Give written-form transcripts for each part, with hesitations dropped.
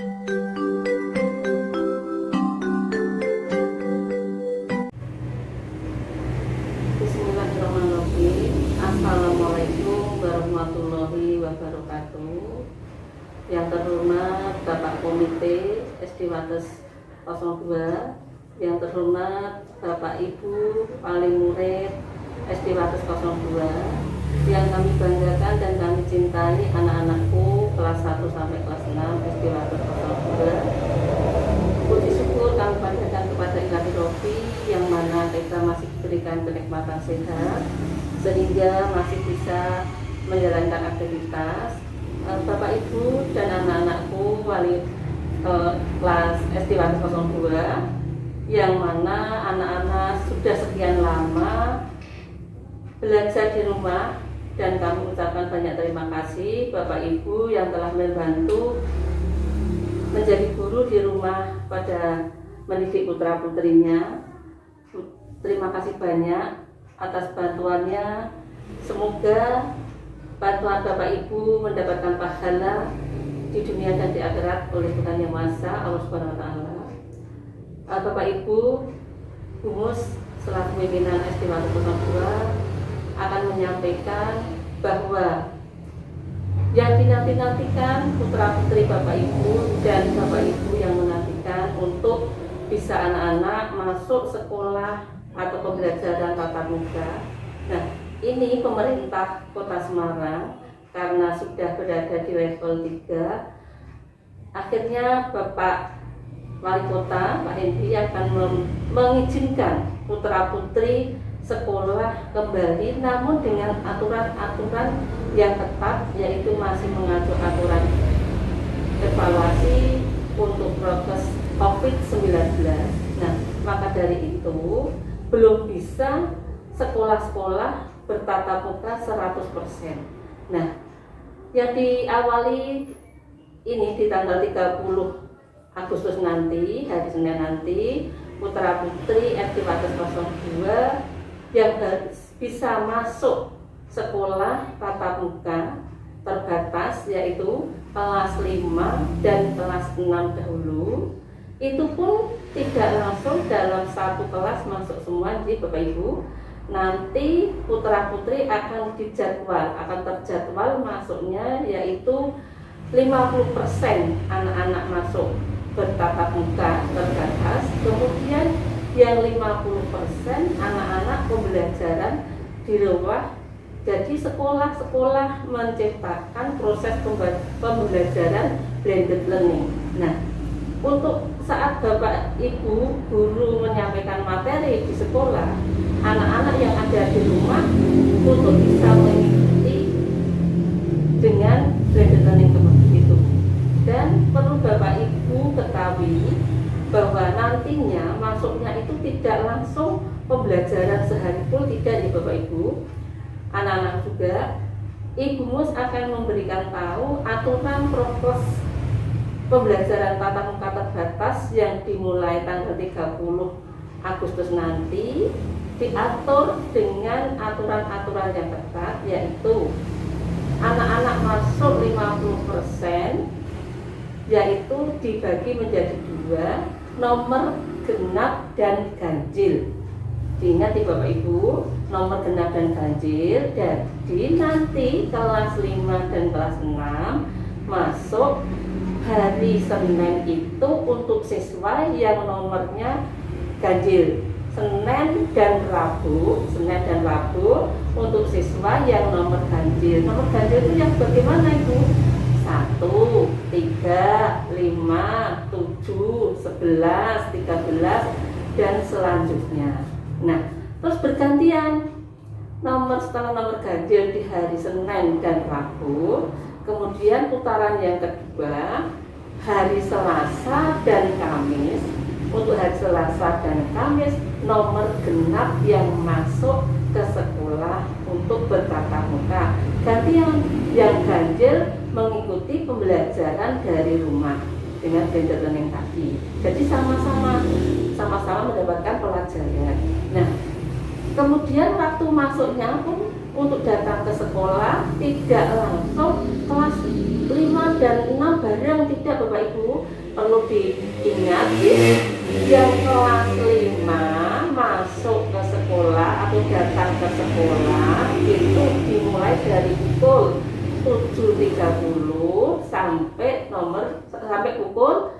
Bismillahirrahmanirrahim. Assalamualaikum warahmatullahi wabarakatuh. Yang terhormat Bapak Komite SD Wates 02, yang terhormat Bapak Ibu Paling Murid SD Wates 02, yang kami banggakan dan kami cintai anak-anakku kelas 1 sampai kelas 6 SD Wates 02. Puji syukur kami panjatkan kepada Ilahi Rofi yang mana kita masih diberikan kenikmatan sehat sehingga masih bisa menjalankan aktivitas. Bapak Ibu dan anak-anakku wali kelas SD Wates 02 yang mana anak-anak sudah sekian lama belajar di rumah, dan kami ucapkan banyak terima kasih Bapak Ibu yang telah membantu menjadi guru di rumah pada mendidik putra putrinya. Terima kasih banyak atas bantuannya. Semoga bantuan Bapak Ibu mendapatkan pahala di dunia dan di akhirat oleh Tuhan Yang Maha Esa, Allah Subhanahu wa Ta'ala. Bapak Ibu, Humus selaku pimpinan SD Wates 02 akan menyampaikan bahwa yang dinanti-nantikan putra putri Bapak Ibu dan Bapak Ibu yang menantikan untuk bisa anak-anak masuk sekolah atau pembelajaran tatap muka. Nah, ini pemerintah Kota Semarang karena sudah berada di level 3, akhirnya Bapak Wali Kota Pak Hendri akan mengizinkan putra putri sekolah kembali, namun dengan aturan-aturan yang ketat, yaitu masih mengacu aturan evaluasi untuk prokes COVID-19. Nah, maka dari itu belum bisa sekolah-sekolah bertatap muka 100%. Nah, yang diawali ini di tanggal 30 Agustus nanti, hari Senin nanti, putra putri SD Wates 02 yang bisa masuk sekolah tatap muka terbatas, yaitu kelas 5 dan kelas 6 dahulu, itu pun tidak langsung dalam satu kelas masuk semua. Jadi Bapak Ibu, nanti putra putri akan terjadwal masuknya, yaitu 50% anak-anak masuk bertatap muka terbatas, kemudian yang 50% anak-anak pembelajaran di rumah. Jadi sekolah-sekolah menciptakan proses pembelajaran blended learning. Nah, untuk saat Bapak Ibu guru menyampaikan materi di sekolah, anak-anak yang ada di rumah untuk bisa mengikuti dengan blended learning seperti itu. Dan perlu Bapak Ibu ketahui bahwa nantinya masuknya itu tidak langsung pembelajaran sehari full, tidak ya Bapak Ibu. Anak-anak juga, Ibu Mus akan memberikan tahu aturan prokes pembelajaran tatap muka terbatas yang dimulai tanggal 30 Agustus nanti, diatur dengan aturan-aturan yang ketat, yaitu anak-anak masuk 50%, yaitu dibagi menjadi 2, nomor genap dan ganjil. Diingat ya Bapak Ibu, nomor genap dan ganjil. Jadi nanti kelas 5 dan kelas 6 masuk hari Senin itu untuk siswa yang nomornya ganjil. Senin dan Rabu untuk siswa yang nomor ganjil. Nomor ganjil itu yang bagaimana Ibu? 1, 3, 5, 7, 11, 13 dan selanjutnya. Nah, terus bergantian setelah nomor ganjil di hari Senin dan Rabu, kemudian putaran yang kedua hari Selasa dan Kamis. Untuk hari Selasa dan Kamis nomor genap yang masuk ke sekolah untuk bertatap muka. Gantian yang ganjil mengikuti pembelajaran dari rumah dengan blended learning tadi. Jadi sama-sama mendapatkan pelajaran. Nah, kemudian waktu masuknya pun untuk datang ke sekolah tidak langsung kelas 5 dan 6 bareng, tidak Bapak Ibu. nomor sampai pukul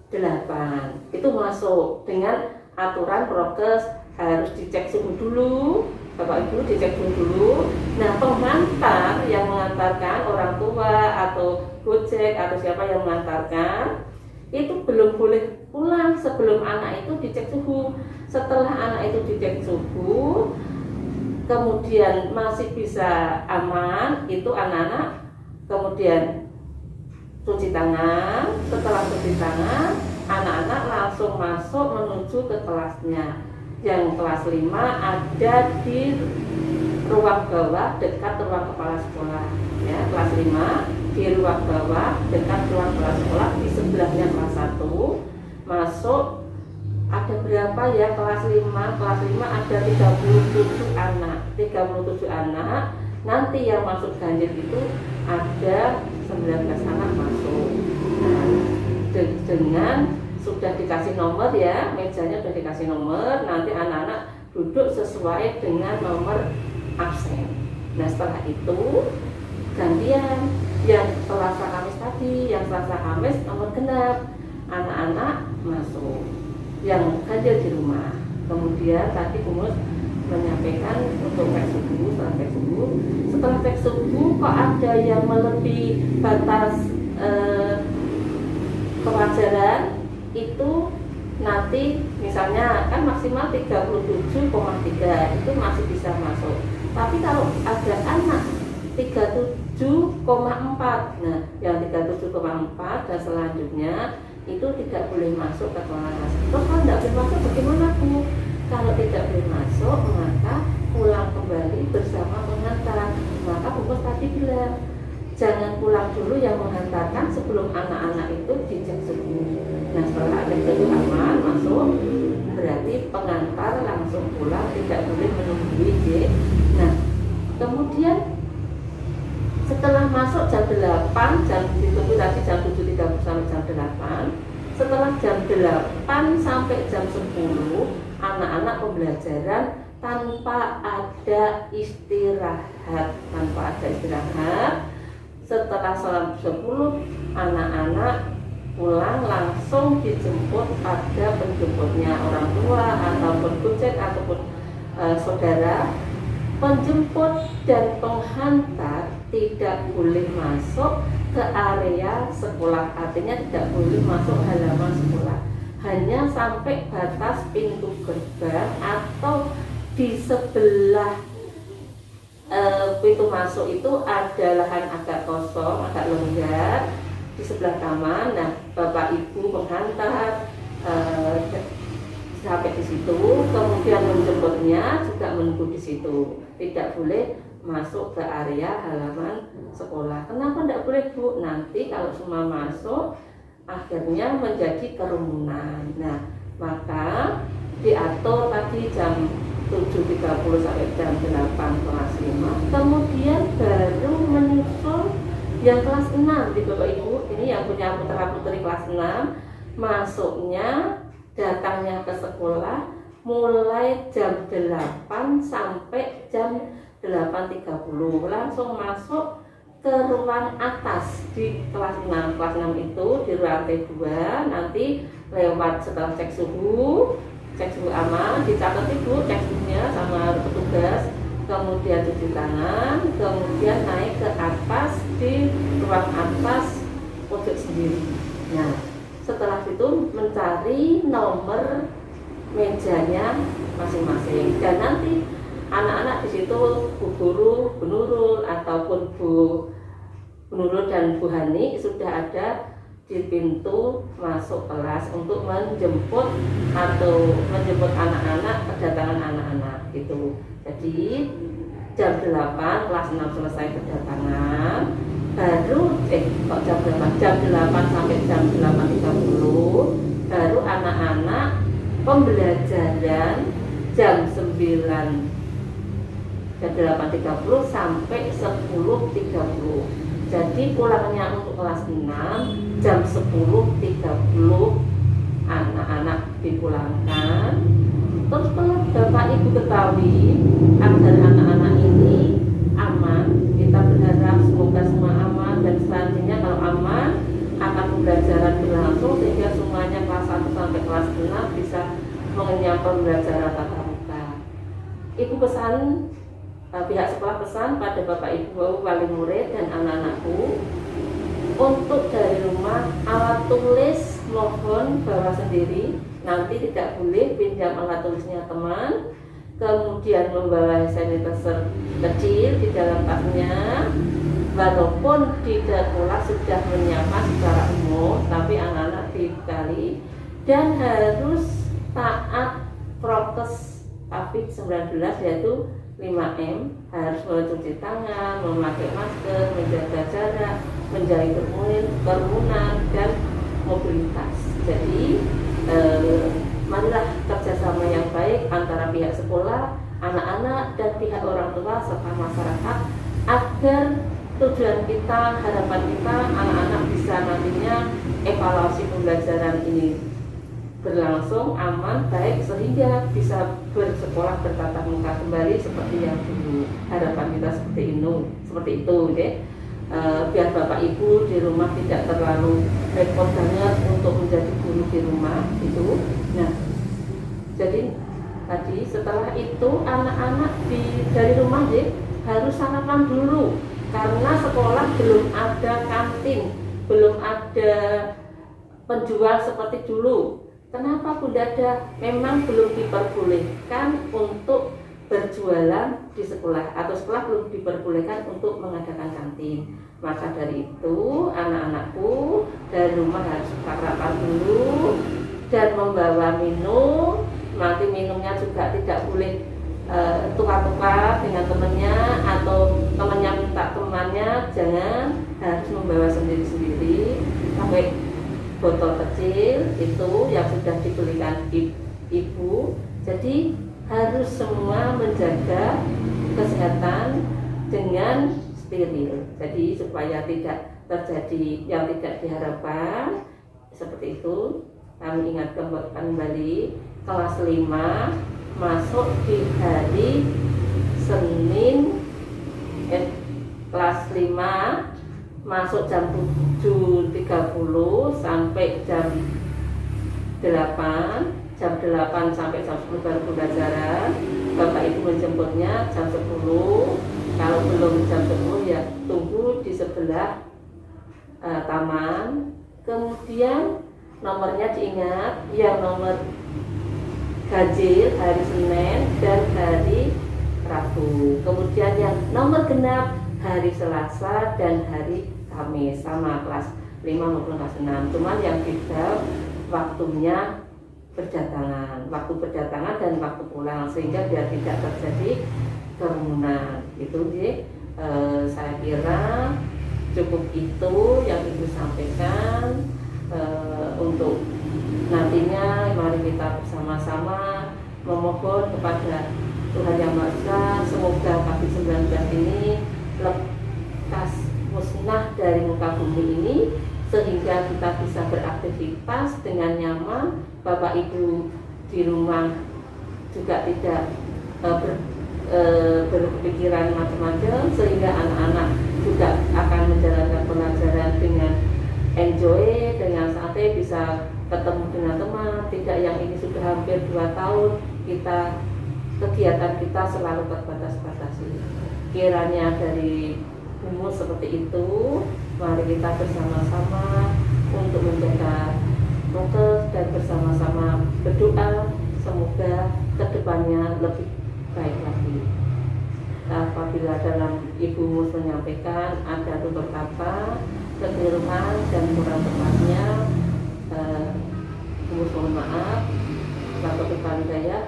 8 itu masuk dengan aturan prokes, harus dicek suhu dulu, Bapak Ibu dicek dulu. Nah, pengantar yang mengantarkan orang tua atau Gojek atau siapa yang mengantarkan itu belum boleh pulang sebelum anak itu dicek suhu. Setelah anak itu dicek suhu, kemudian masih bisa aman, itu anak-anak kemudian cuci tangan. Setelah cuci tangan, anak-anak langsung masuk menuju ke kelasnya. Yang kelas 5 ada di ruang bawah dekat ruang kepala sekolah. Ya, kelas 5 di ruang bawah dekat ruang kepala sekolah, di sebelahnya kelas 1. Masuk ada berapa ya kelas 5? Kelas 5 ada 37 anak. 37 anak. Nanti yang masuk ganjil itu ada 19 anak masuk. Nah, dengan sudah dikasih nomor ya, mejanya sudah dikasih nomor, nanti anak-anak duduk sesuai dengan nomor absen. Nah, setelah itu gantian yang Selasa Kamis tadi, yang Selasa Kamis nomor genap, anak-anak masuk yang ganjil di rumah. Kemudian tadi Bumus menyampaikan untuk cek suhu. Setelah cek suhu kok ada yang melebihi batas kewajaran, itu nanti misalnya kan maksimal 37,3 itu masih bisa masuk. Tapi kalau ada anak 37,4, nah yang 37,4 dan selanjutnya itu tidak boleh masuk ke kelas. Terus kalau tidak boleh masuk bagaimana Bu? Kalau tidak boleh masuk maka pulang kembali bersama pengantar. Maka Bumus tadi bilang jangan pulang dulu yang menghantarkan sebelum anak-anak itu dicek suhu. Nah, setelah ada suhu aman masuk, berarti pengantar langsung pulang, tidak boleh menunggu WJ. Nah, kemudian setelah masuk jam 8, jam ditunggu tadi jam 7.30 sampai jam 8. Setelah jam 8 sampai jam 10, anak-anak pembelajaran tanpa ada istirahat. Setelah salam 10, anak-anak pulang langsung dijemput pada penjemputnya orang tua ataupun Gojek ataupun saudara. Penjemput dan penghantar tidak boleh masuk ke area sekolah, artinya tidak boleh masuk halaman sekolah, hanya sampai batas pintu gerbang atau di sebelah pintu masuk itu ada lahan agak kosong, agak longgar di sebelah taman. Nah, Bapak Ibu penghantar sampai di situ, kemudian menjemputnya juga menunggu di situ. Tidak boleh masuk ke area halaman sekolah. Kenapa tidak boleh Bu? Nanti kalau semua masuk akhirnya menjadi kerumunan. Nah, maka diatur tadi jam 7.30 sampai jam 8 kelas 5. Kemudian baru menyusul yang kelas 6 di Bapak Ibu. Ini yang punya putra-putri kelas 6, masuknya datangnya ke sekolah mulai jam 8 sampai jam 8.30. Langsung masuk ke ruang atas di kelas 6. Kelas 6 itu di lantai 2, nanti lewat setelah cek suhu aman, dicatat Ibu cek suhunya sama petugas, kemudian cuci tangan, kemudian naik ke atas di ruang atas pojok sendiri. Nah, setelah itu mencari nomor mejanya masing-masing, dan nanti anak-anak di situ Bu Guru, Bu Nurul ataupun Bu Nurul dan Bu Hani sudah ada di pintu masuk kelas untuk menjemput anak-anak, kedatangan anak-anak gitu. Jadi jam 8 kelas 6 selesai kedatangan, baru jam 8 sampai jam 8.30 baru anak-anak pembelajaran jam 9, jam 8.30 sampai 10.30. Jadi pulangnya untuk kelas 6 jam 10.30 anak-anak dipulangkan. Terus kalau Bapak Ibu ketahui agar anak-anak ini aman, kita berharap semoga semua aman, dan selanjutnya kalau aman akan adanya pembelajaran tatap muka. Ibu pesan, pihak sekolah pesan pada Bapak Ibu wali murid dan anak-anakku untuk dari rumah alat tulis mohon bawa sendiri, nanti tidak boleh pinjam alat tulisnya teman. Kemudian membawa sanitizer kecil di dalam tasnya, walaupun di sekolah sudah menyiapkan secara umum, tapi anak-anak dibekali dan harus taat prokes COVID-19 yaitu 5M, harus mencuci tangan, memakai masker, menjaga jarak, menjauhi kerumunan dan mobilitas. Jadi marilah kerjasama yang baik antara pihak sekolah, anak-anak, dan pihak orang tua serta masyarakat agar tujuan kita, harapan kita, anak-anak bisa nantinya evaluasi pembelajaran ini berlangsung aman, baik, sehingga bisa bersekolah bertatap muka kembali seperti yang dulu. Harapan kita seperti itu, ya. Biar Bapak Ibu di rumah tidak terlalu repot banget untuk menjadi guru di rumah itu. Nah, jadi tadi setelah itu anak-anak dari rumah harus sarapan dulu karena sekolah belum ada kantin, belum ada penjual seperti dulu. Kenapa Bunda Dah? Memang belum diperbolehkan untuk berjualan di sekolah atau sekolah belum diperbolehkan untuk mengadakan kantin. Maka dari itu anak-anakku dari rumah harus sarapan dulu dan membawa minum. Nanti minumnya juga tidak boleh tukar-tukar dengan temannya atau temannya minta temannya, jangan, harus membawa sendiri-sendiri pakai botol kecil itu yang sudah dibelikan ibu. Jadi harus semua menjaga kesehatan dengan steril. Jadi supaya tidak terjadi yang tidak diharapkan seperti itu. Kami ingatkan kembali kelas 5 masuk di hari Senin, kelas 5 masuk jam 7.30 sampai jam 8. Jam 8 sampai jam 10 baru pembelajaran. Bapak Ibu menjemputnya jam 10. Kalau belum jam 10 ya tunggu di sebelah taman. Kemudian nomornya diingat, yang nomor ganjil hari Senin dan hari Rabu. Kemudian yang nomor genap hari Selasa dan hari Kamis, sama kelas 5 maupun kelas 6. Cuman yang beda waktunya waktu berdatangan dan waktu pulang, sehingga biar tidak terjadi kerumunan. Itu saya kira cukup itu yang Ibu sampaikan. Untuk nantinya mari kita bersama-sama memohon kepada Tuhan Yang Maha Esa, semoga COVID-19 ini lekas musnah dari muka bumi ini, sehingga kita bisa beraktivitas dengan nyaman. Bapak Ibu di rumah juga tidak berpikiran macam-macam, sehingga anak-anak juga akan menjalankan pelajaran dengan enjoy, dengan santai, bisa ketemu dengan teman. Tidak yang ini sudah hampir 2 tahun kegiatan kita selalu terbatas-batasi. Kiranya dari umur seperti itu, mari kita bersama-sama untuk menjaga prokes dan bersama-sama berdoa semoga kedepannya lebih baik lagi. Apabila dalam Ibu Mus menyampaikan ada tutur kata, kekeliruan dan kurang tepatnya, Mus mohon maaf.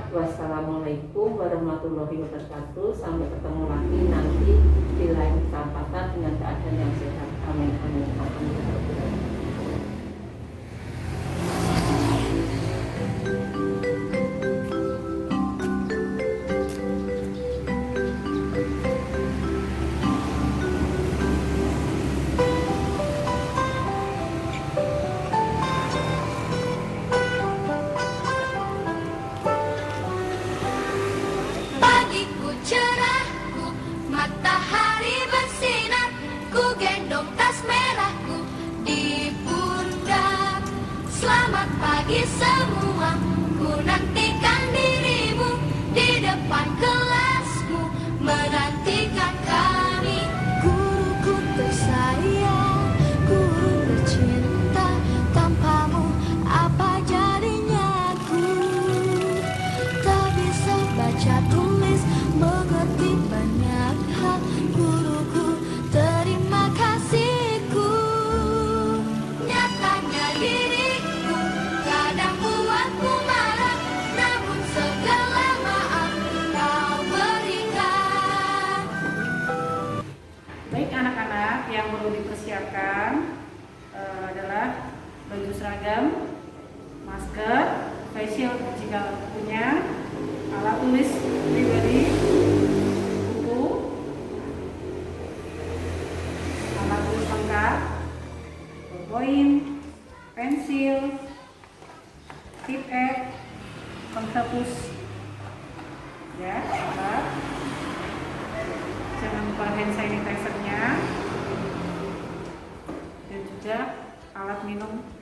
Wassalamualaikum warahmatullahi wabarakatuh. Sampai ketemu lagi nanti di lain kesempatan dengan keadaan yang sehat. Amin amin amin. Matahari bersinar, ku gendong tas merahku di pundak. Selamat pagi semua, ku nantikan baju seragam, masker, face shield jika punya, alat tulis pribadi, buku, alat tulis lengkap, ballpoint, pensil, tip penghapus, ya, sahabat. Jangan lupa hand sanitizer-nya dan juga alat minum